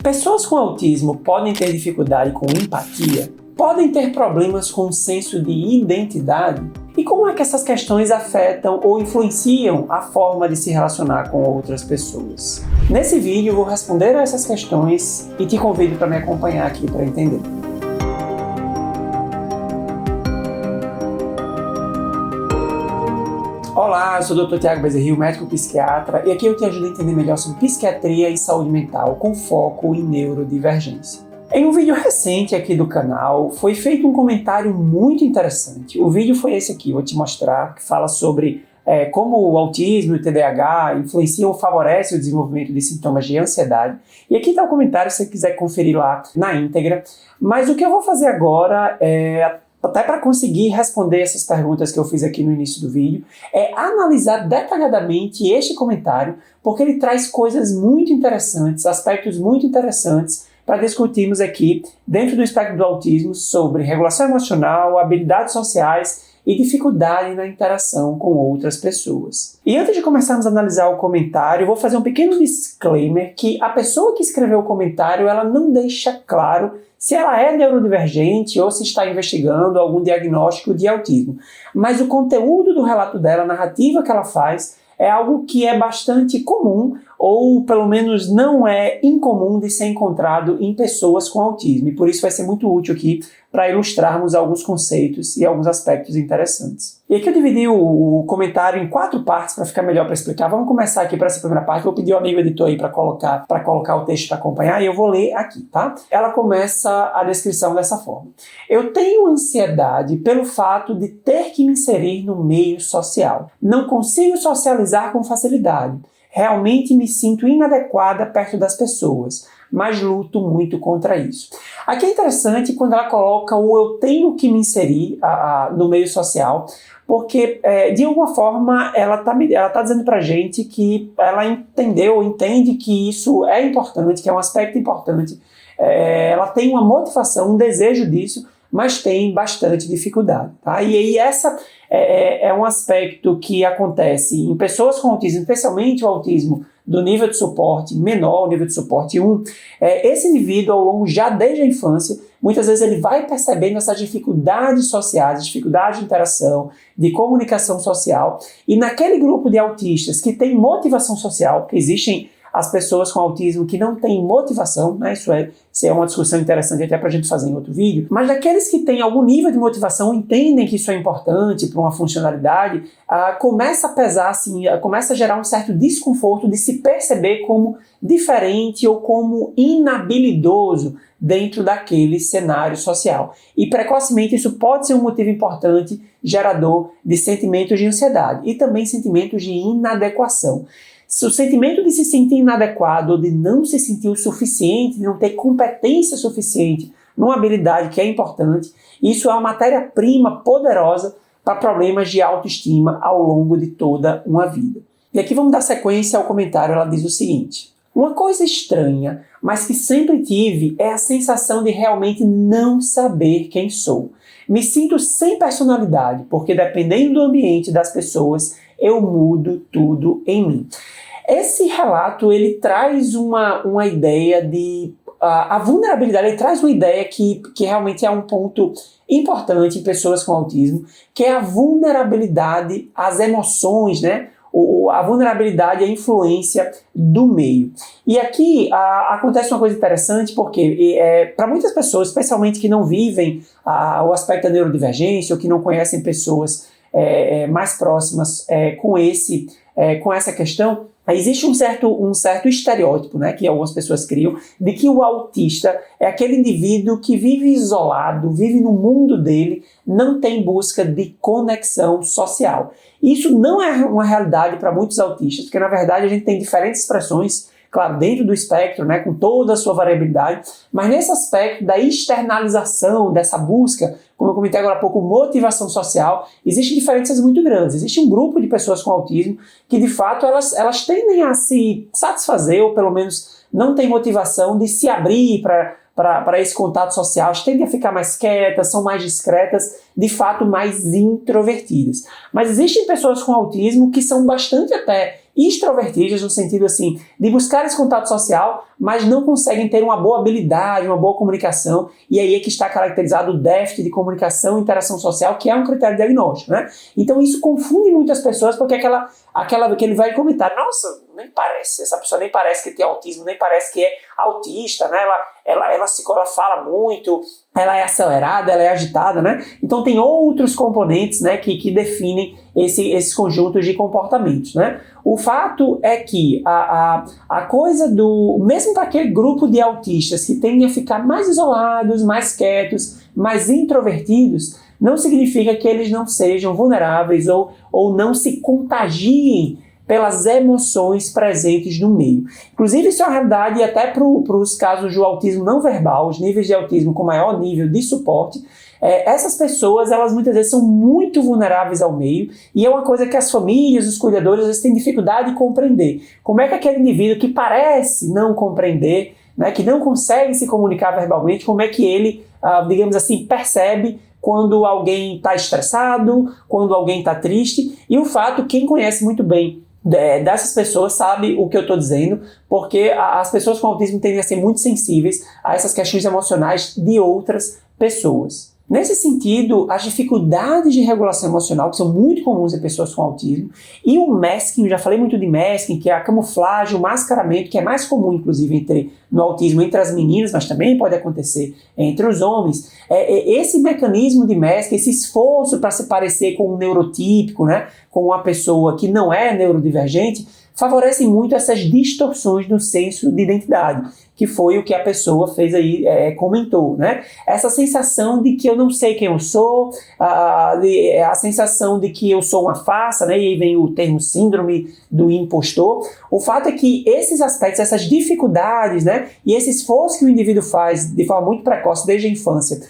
Pessoas com autismo podem ter dificuldade com empatia? Podem ter problemas com o senso de identidade? E como é que essas questões afetam ou influenciam a forma de se relacionar com outras pessoas? Nesse vídeo eu vou responder a essas questões e te convido para me acompanhar aqui para entender. Olá, eu sou o Dr. Thiago Bezerril, médico psiquiatra, e aqui eu te ajudo a entender melhor sobre psiquiatria e saúde mental com foco em neurodivergência. Em um vídeo recente aqui do canal, foi feito um comentário muito interessante. O vídeo foi esse aqui, vou te mostrar, que fala sobre como o autismo e o TDAH influenciam ou favorecem o desenvolvimento de sintomas de ansiedade. E aqui está o comentário, se você quiser conferir lá na íntegra. Mas o que eu vou fazer agora até para conseguir responder essas perguntas que eu fiz aqui no início do vídeo, é analisar detalhadamente este comentário, porque ele traz coisas muito interessantes, aspectos muito interessantes para discutirmos aqui dentro do espectro do autismo sobre regulação emocional, habilidades sociais e dificuldade na interação com outras pessoas. E antes de começarmos a analisar o comentário, eu vou fazer um pequeno disclaimer que a pessoa que escreveu o comentário, ela não deixa claro se ela é neurodivergente ou se está investigando algum diagnóstico de autismo. Mas o conteúdo do relato dela, a narrativa que ela faz, é algo que é bastante comum, ou pelo menos não é incomum de ser encontrado em pessoas com autismo. E por isso vai ser muito útil aqui para ilustrarmos alguns conceitos e alguns aspectos interessantes. E aqui eu dividi o comentário em 4 partes para ficar melhor para explicar. Vamos começar aqui para essa primeira parte. Vou pedir ao amigo editor aí para colocar o texto para acompanhar e eu vou ler aqui, tá? Ela começa a descrição dessa forma. Eu tenho ansiedade pelo fato de ter que me inserir no meio social. Não consigo socializar com facilidade. Realmente me sinto inadequada perto das pessoas, mas luto muito contra isso. Aqui é interessante quando ela coloca o eu tenho que me inserir no meio social, porque de alguma forma ela tá dizendo pra gente que ela entende que isso é importante, que é um aspecto importante. Ela tem uma motivação, um desejo disso, mas tem bastante dificuldade, tá? E aí essa é um aspecto que acontece em pessoas com autismo, especialmente o autismo do nível de suporte menor, o nível de suporte 1. Esse indivíduo, ao longo, já desde a infância, muitas vezes ele vai percebendo essas dificuldades sociais, dificuldades de interação, de comunicação social, e naquele grupo de autistas que tem motivação social, porque existem as pessoas com autismo que não têm motivação, né? Isso é uma discussão interessante até para a gente fazer em outro vídeo, mas daqueles que têm algum nível de motivação, entendem que isso é importante para uma funcionalidade, começa a pesar, assim, começa a gerar um certo desconforto de se perceber como diferente ou como inabilidoso dentro daquele cenário social. E precocemente isso pode ser um motivo importante gerador de sentimentos de ansiedade e também sentimentos de inadequação. O sentimento de se sentir inadequado ou de não se sentir o suficiente, de não ter competência suficiente numa habilidade que é importante, isso é uma matéria-prima poderosa para problemas de autoestima ao longo de toda uma vida. E aqui vamos dar sequência ao comentário, ela diz o seguinte: uma coisa estranha, mas que sempre tive, é a sensação de realmente não saber quem sou. Me sinto sem personalidade, porque dependendo do ambiente das pessoas, eu mudo tudo em mim. Esse relato, ele traz uma ideia de... a vulnerabilidade, ele traz uma ideia que realmente é um ponto importante em pessoas com autismo, que é a vulnerabilidade às emoções, né? A vulnerabilidade à influência do meio. E aqui acontece uma coisa interessante, porque para muitas pessoas, especialmente que não vivem o aspecto da neurodivergência ou que não conhecem pessoas mais próximas com essa questão, existe um certo estereótipo, né, que algumas pessoas criam, de que o autista é aquele indivíduo que vive isolado, vive no mundo dele, não tem busca de conexão social. Isso não é uma realidade para muitos autistas, porque na verdade a gente tem diferentes expressões, claro, dentro do espectro, né, com toda a sua variabilidade, mas nesse aspecto da externalização, dessa busca, como eu comentei agora há pouco, motivação social, existem diferenças muito grandes. Existe um grupo de pessoas com autismo que, de fato, elas tendem a se satisfazer, ou pelo menos não têm motivação de se abrir para esse contato social, elas tendem a ficar mais quietas, são mais discretas, de fato mais introvertidas. Mas existem pessoas com autismo que são bastante até extrovertidas no sentido assim, de buscar esse contato social, mas não conseguem ter uma boa habilidade, uma boa comunicação, e aí é que está caracterizado o déficit de comunicação e interação social, que é um critério diagnóstico, né? Então isso confunde muito as pessoas, porque aquela que ele vai comentar, nossa, nem parece, essa pessoa nem parece que tem autismo, nem parece que é autista, né? Ela fala muito, ela é acelerada, ela é agitada, né? Então tem outros componentes, né, que definem esses conjuntos de comportamentos, né? O fato é que a coisa mesmo para aquele grupo de autistas que tendem a ficar mais isolados, mais quietos, mais introvertidos, não significa que eles não sejam vulneráveis ou não se contagiem pelas emoções presentes no meio. Inclusive, isso é uma realidade até para os casos do autismo não verbal, os níveis de autismo com maior nível de suporte. Essas pessoas, elas muitas vezes são muito vulneráveis ao meio, e é uma coisa que as famílias, os cuidadores, às vezes têm dificuldade de compreender. Como é que aquele indivíduo que parece não compreender, né, que não consegue se comunicar verbalmente, como é que ele, digamos assim, percebe quando alguém está estressado, quando alguém está triste, e o fato, quem conhece muito bem dessas pessoas sabe o que eu estou dizendo, porque as pessoas com autismo tendem a ser muito sensíveis a essas questões emocionais de outras pessoas. Nesse sentido, as dificuldades de regulação emocional, que são muito comuns em pessoas com autismo, e o masking, eu já falei muito de masking, que é a camuflagem, o mascaramento, que é mais comum, inclusive, no autismo entre as meninas, mas também pode acontecer entre os homens. Esse mecanismo de masking, esse esforço para se parecer com um neurotípico, né, com uma pessoa que não é neurodivergente, favorecem muito essas distorções no senso de identidade, que foi o que a pessoa fez aí, comentou, né? Essa sensação de que eu não sei quem eu sou, a sensação de que eu sou uma farsa, né? E aí vem o termo síndrome do impostor. O fato é que esses aspectos, essas dificuldades, né? E esse esforço que o indivíduo faz de forma muito precoce desde a infância,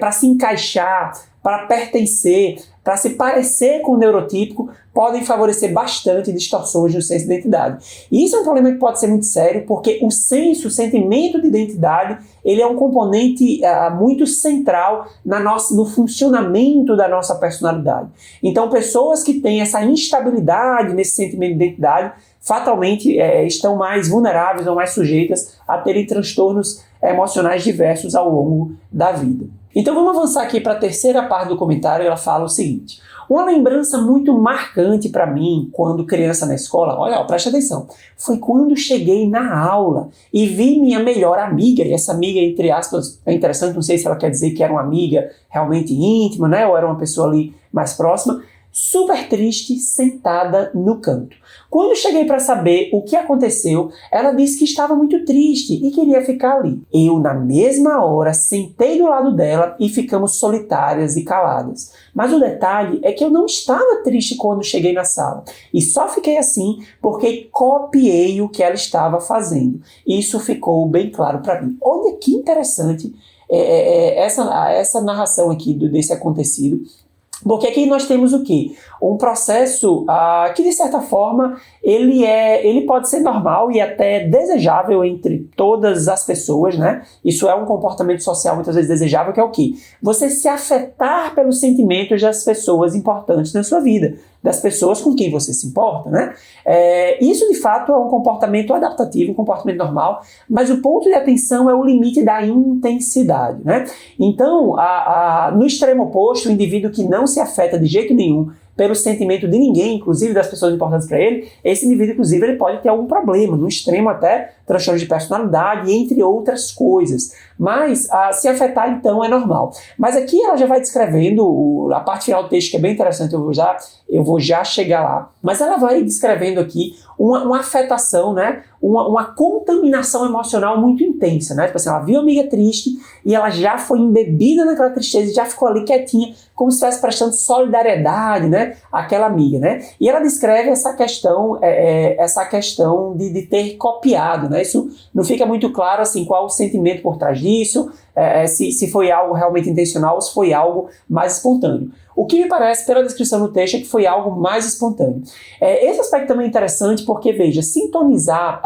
para se encaixar, para pertencer, para se parecer com o neurotípico, podem favorecer bastante distorções no senso de identidade. E isso é um problema que pode ser muito sério, porque o sentimento de identidade, ele é um componente muito central no funcionamento da nossa personalidade. Então, pessoas que têm essa instabilidade nesse sentimento de identidade, fatalmente estão mais vulneráveis ou mais sujeitas a terem transtornos emocionais diversos ao longo da vida. Então vamos avançar aqui para a terceira parte do comentário. Ela fala o seguinte: uma lembrança muito marcante para mim quando criança na escola, olha, preste atenção, foi quando cheguei na aula e vi minha melhor amiga, e essa amiga, entre aspas, é interessante, não sei se ela quer dizer que era uma amiga realmente íntima, né, ou era uma pessoa ali mais próxima, super triste, sentada no canto. Quando cheguei para saber o que aconteceu, ela disse que estava muito triste e queria ficar ali. Eu, na mesma hora, sentei do lado dela e ficamos solitárias e caladas. Mas o detalhe é que eu não estava triste quando cheguei na sala. E só fiquei assim porque copiei o que ela estava fazendo. Isso ficou bem claro para mim. Olha que interessante essa narração aqui desse acontecido. Porque aqui nós temos o quê? Um processo que, de certa forma, ele pode ser normal e até desejável entre todas as pessoas, né? Isso é um comportamento social muitas vezes desejável, que é o quê? Você se afetar pelos sentimentos das pessoas importantes na sua vida, das pessoas com quem você se importa, né? Isso, de fato, é um comportamento adaptativo, um comportamento normal, mas o ponto de atenção é o limite da intensidade, né? Então, no extremo oposto, o indivíduo que não se afeta de jeito nenhum pelo sentimento de ninguém, inclusive das pessoas importantes para ele, esse indivíduo, inclusive, ele pode ter algum problema, no extremo até transtorno de personalidade, entre outras coisas. Mas se afetar, então, é normal. Mas aqui ela já vai descrevendo, a parte final do texto, que é bem interessante, eu vou já chegar lá. Mas ela vai descrevendo aqui uma afetação, né? Uma contaminação emocional muito intensa, né? Tipo assim, ela viu a amiga triste e ela já foi embebida naquela tristeza e já ficou ali quietinha, como se estivesse prestando solidariedade, né, àquela amiga, né? E ela descreve essa questão de ter copiado, né? Isso não fica muito claro, assim, qual o sentimento por trás disso, se foi algo realmente intencional ou se foi algo mais espontâneo. O que me parece, pela descrição do texto, é que foi algo mais espontâneo. Esse aspecto também é interessante porque, veja, sintonizar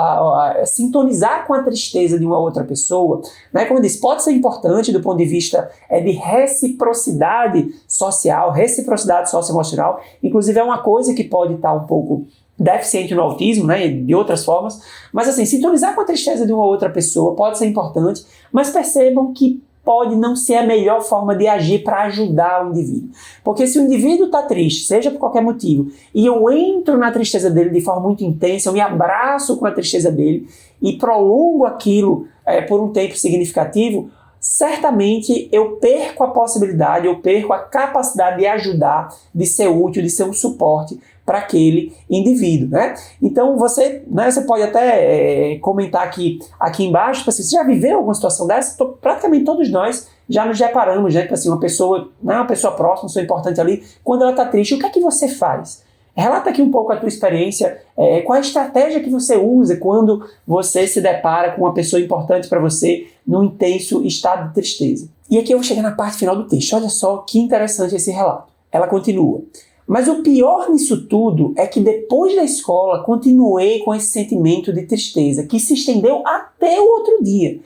com a tristeza de uma outra pessoa, né, como eu disse, pode ser importante do ponto de vista de reciprocidade social, reciprocidade socioemocional. Inclusive, é uma coisa que pode estar um pouco deficiente no autismo, né, de outras formas, mas assim, sintonizar com a tristeza de uma outra pessoa pode ser importante, mas percebam que pode não ser a melhor forma de agir para ajudar o indivíduo. Porque se o indivíduo está triste, seja por qualquer motivo, e eu entro na tristeza dele de forma muito intensa, eu me abraço com a tristeza dele e prolongo aquilo por um tempo significativo, certamente eu perco a possibilidade, eu perco a capacidade de ajudar, de ser útil, de ser um suporte para aquele indivíduo, né? Então você pode até comentar aqui embaixo, tipo assim, você já viveu alguma situação dessa? Praticamente todos nós já nos deparamos, né? Tipo assim, uma pessoa próxima, uma pessoa importante ali, quando ela está triste, o que é que você faz? Relata aqui um pouco a tua experiência, qual a estratégia que você usa quando você se depara com uma pessoa importante para você num intenso estado de tristeza. E aqui eu vou chegar na parte final do texto. Olha só que interessante esse relato. Ela continua. Mas o pior nisso tudo é que depois da escola continuei com esse sentimento de tristeza que se estendeu até o outro dia.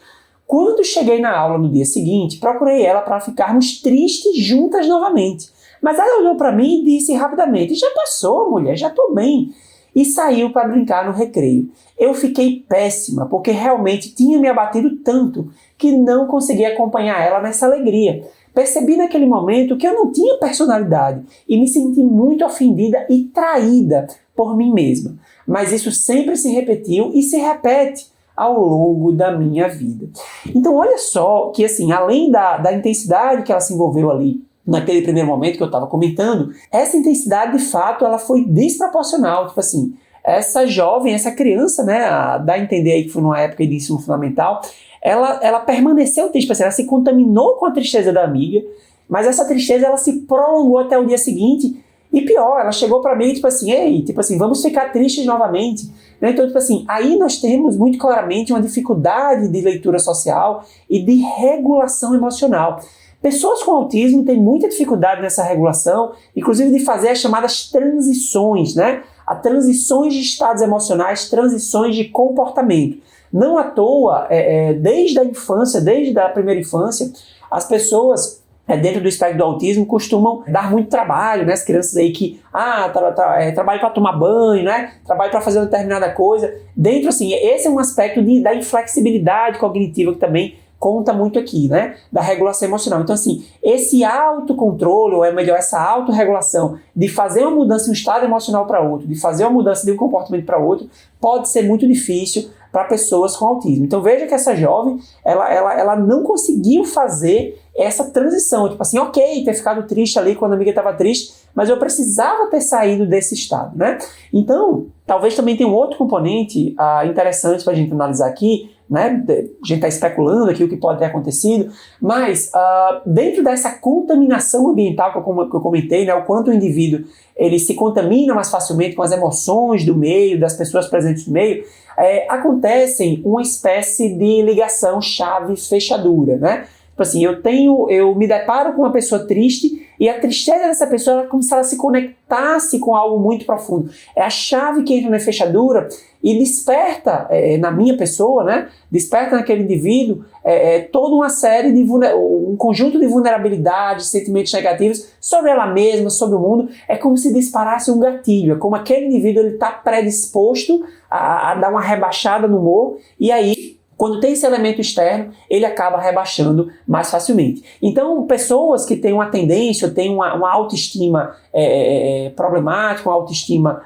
Quando cheguei na aula no dia seguinte, procurei ela para ficarmos tristes juntas novamente. Mas ela olhou para mim e disse rapidamente: já passou, mulher, já estou bem. E saiu para brincar no recreio. Eu fiquei péssima, porque realmente tinha me abatido tanto que não conseguia acompanhar ela nessa alegria. Percebi naquele momento que eu não tinha personalidade e me senti muito ofendida e traída por mim mesma. Mas isso sempre se repetiu e se repete ao longo da minha vida. Então olha só que assim, além da intensidade que ela se envolveu ali naquele primeiro momento que eu estava comentando, essa intensidade de fato ela foi desproporcional. Tipo assim, essa jovem, essa criança, né, dá a entender aí que foi numa época de ensino fundamental, ela permaneceu triste, ela se contaminou com a tristeza da amiga, mas essa tristeza ela se prolongou até o dia seguinte, e pior, ela chegou para mim tipo assim, ei, tipo assim, vamos ficar tristes novamente. Então, tipo assim, aí nós temos muito claramente uma dificuldade de leitura social e de regulação emocional. Pessoas com autismo têm muita dificuldade nessa regulação, inclusive de fazer as chamadas transições, né? As transições de estados emocionais, transições de comportamento. Não à toa, desde a infância, desde a primeira infância, as pessoas dentro do espectro do autismo costumam dar muito trabalho, né? As crianças aí que trabalho para tomar banho, né? Trabalho para fazer uma determinada coisa. Dentro, assim, esse é um aspecto da inflexibilidade cognitiva que também conta muito aqui, né? Da regulação emocional. Então, assim, esse autocontrole, ou é melhor, essa autorregulação de fazer uma mudança de um estado emocional para outro, de fazer uma mudança de um comportamento para outro, pode ser muito difícil para pessoas com autismo. Então veja que essa jovem, ela não conseguiu fazer essa transição, tipo assim, ok, ter ficado triste ali quando a amiga estava triste, mas eu precisava ter saído desse estado, né? Então, talvez também tenha um outro componente interessante para a gente analisar aqui, né? A gente está especulando aqui o que pode ter acontecido, mas dentro dessa contaminação ambiental que eu comentei, né? O quanto o indivíduo ele se contamina mais facilmente com as emoções do meio, das pessoas presentes no meio, acontecem uma espécie de ligação chave-fechadura, né? Tipo assim, eu me deparo com uma pessoa triste e a tristeza dessa pessoa é como se ela se conectasse com algo muito profundo. É a chave que entra na fechadura e desperta na minha pessoa, né? Desperta naquele indivíduo toda uma série de um conjunto de vulnerabilidades, sentimentos negativos sobre ela mesma, sobre o mundo. É como se disparasse um gatilho, é como aquele indivíduo está predisposto a dar uma rebaixada no humor e aí, quando tem esse elemento externo, ele acaba rebaixando mais facilmente. Então, pessoas que têm uma tendência, têm uma autoestima problemática, uma autoestima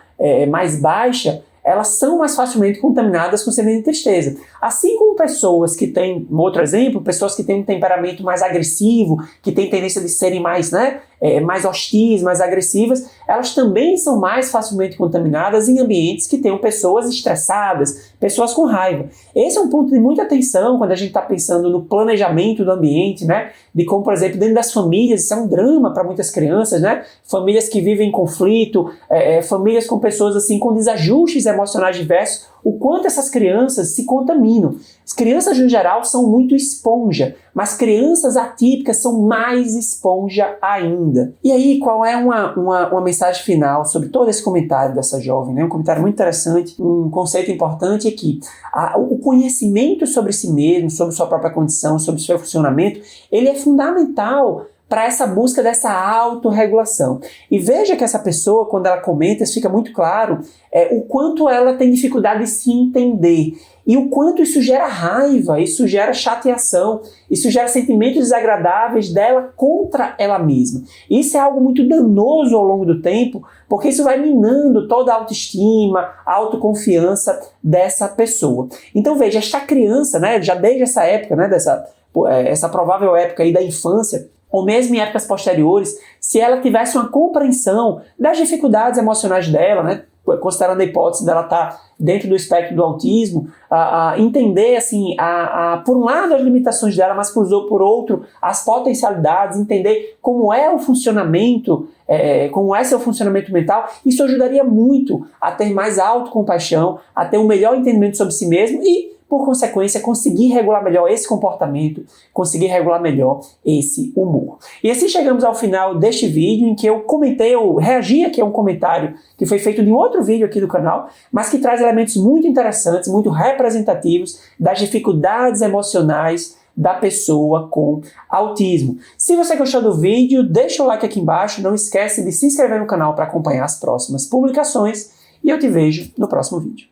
mais baixa, elas são mais facilmente contaminadas com sentimento de tristeza. Assim como pessoas que têm, um outro exemplo, pessoas que têm um temperamento mais agressivo, que têm tendência de serem mais, mais hostis, mais agressivas, elas também são mais facilmente contaminadas em ambientes que tenham pessoas estressadas, pessoas com raiva. Esse é um ponto de muita atenção quando a gente está pensando no planejamento do ambiente, né? De como, por exemplo, dentro das famílias, isso é um drama para muitas crianças, né? Famílias que vivem em conflito, famílias com pessoas assim com desajustes emocionais diversos, o quanto essas crianças se contaminam. As crianças, no geral, são muito esponja, mas crianças atípicas são mais esponja ainda. E aí, qual é uma mensagem final sobre todo esse comentário dessa jovem? Né? Um comentário muito interessante, um conceito importante é que o conhecimento sobre si mesmo, sobre sua própria condição, sobre seu funcionamento, ele é fundamental para essa busca dessa autorregulação. E veja que essa pessoa, quando ela comenta, isso fica muito claro, o quanto ela tem dificuldade de se entender. E o quanto isso gera raiva, isso gera chateação, isso gera sentimentos desagradáveis dela contra ela mesma. Isso é algo muito danoso ao longo do tempo, porque isso vai minando toda a autoestima, a autoconfiança dessa pessoa. Então veja, esta criança, né, já desde essa época, né, essa provável época aí da infância, ou mesmo em épocas posteriores, se ela tivesse uma compreensão das dificuldades emocionais dela, né, considerando a hipótese dela estar dentro do espectro do autismo, entender, assim, por um lado as limitações dela, mas por outro as potencialidades, entender como é o funcionamento, como é seu funcionamento mental, isso ajudaria muito a ter mais autocompaixão, a ter um melhor entendimento sobre si mesmo e, por consequência, conseguir regular melhor esse comportamento, conseguir regular melhor esse humor. E assim chegamos ao final deste vídeo em que eu reagi aqui a um comentário que foi feito de um outro vídeo aqui do canal, mas que traz elementos muito interessantes, muito representativos das dificuldades emocionais da pessoa com autismo. Se você gostou do vídeo, deixa o like aqui embaixo, não esquece de se inscrever no canal para acompanhar as próximas publicações e eu te vejo no próximo vídeo.